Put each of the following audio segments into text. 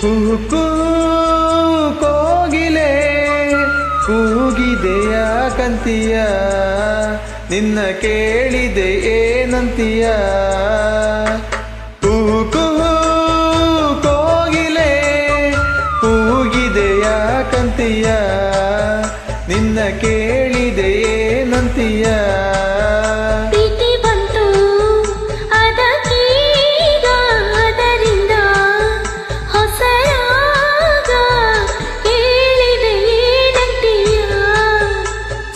ಕುಹು ಕೋಗಿಲೆ ಕೂಗಿದೆಯ ಕಂತಿಯ ನಿನ್ನ ಕೇಳಿದೆ ಏನಂತೀಯ ಕುಹು ಕೋಗಿಲೆ ಕೂಗಿದೆಯ ಕಂತಿಯ ನಿನ್ನ ಕೇಳಿದೆ ಏನಂತೀಯ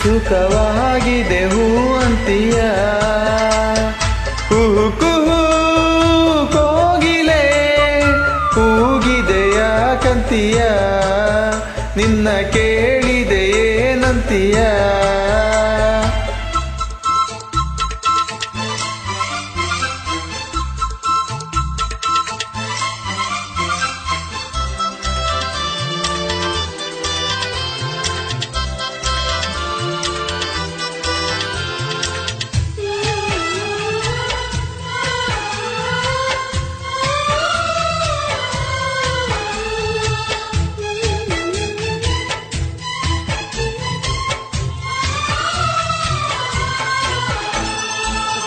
ಸುಖವಾಗಿದೆ ಹೂ ಅಂತೀಯ ಕುಹು ಕೋಗಿಲೆ ಕೂಗಿದೆಯ ಕಂತೀಯ ನಿನ್ನ ಕೇಳಿದೆ ಏನಂತೀಯ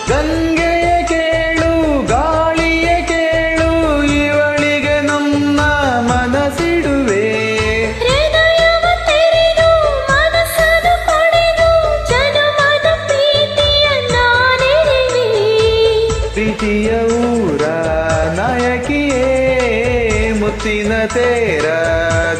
ಗಂಗೆಯ ಕೇಳು ಗಾಳಿಯ ಕೇಳು ಇವಳಿಗೆ ನಮ್ಮ ಮನಸ್ಸಿಡುವೆ ಪ್ರೀತಿಯ ಊರ ನಾಯಕಿಯೇ ಮುತ್ತಿನ ತೇರ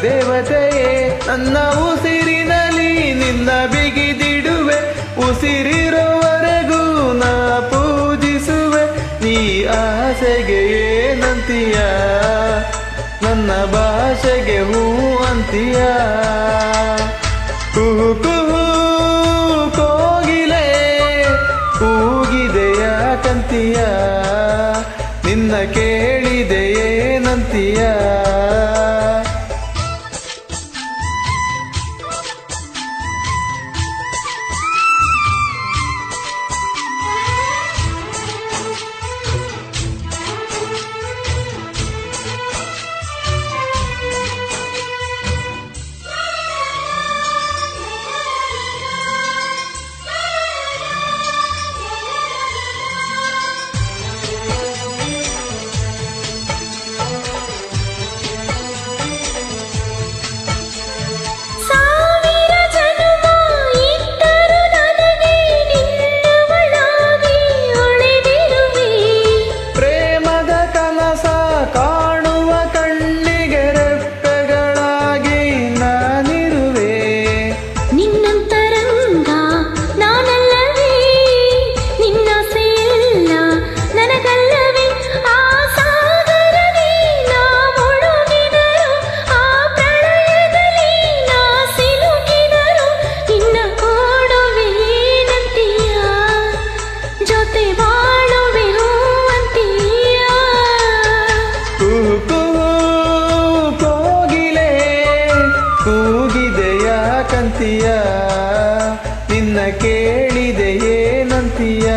ದೇವತೆಯೇ ನನ್ನ ಉಸಿರಿನಲ್ಲಿ ನಿನ್ನ ಬಿಗಿದಿಡುವೆ ಉಸಿರಿರುವವರೆಗೂ ನಾ ಪೂಜಿಸುವೆ ನೀ ಆಸೆಗೆ ಏನಂತೀಯ ನನ್ನ ಭಾಷೆಗೆ ಹೂ ಅಂತೀಯ ಕುಹು ಕೋಗಿಲೆ ಕೂಗಿದೆಯ ಕಂತೀಯ ನಿನ್ನ ಕೇಳಿದೆ ಏನಂತೀಯ ಕೂಗಿದೆಯ ಕಂತೀಯ ನಿನ್ನ ಕೇಳಿದೆ ಏನಂತೀಯ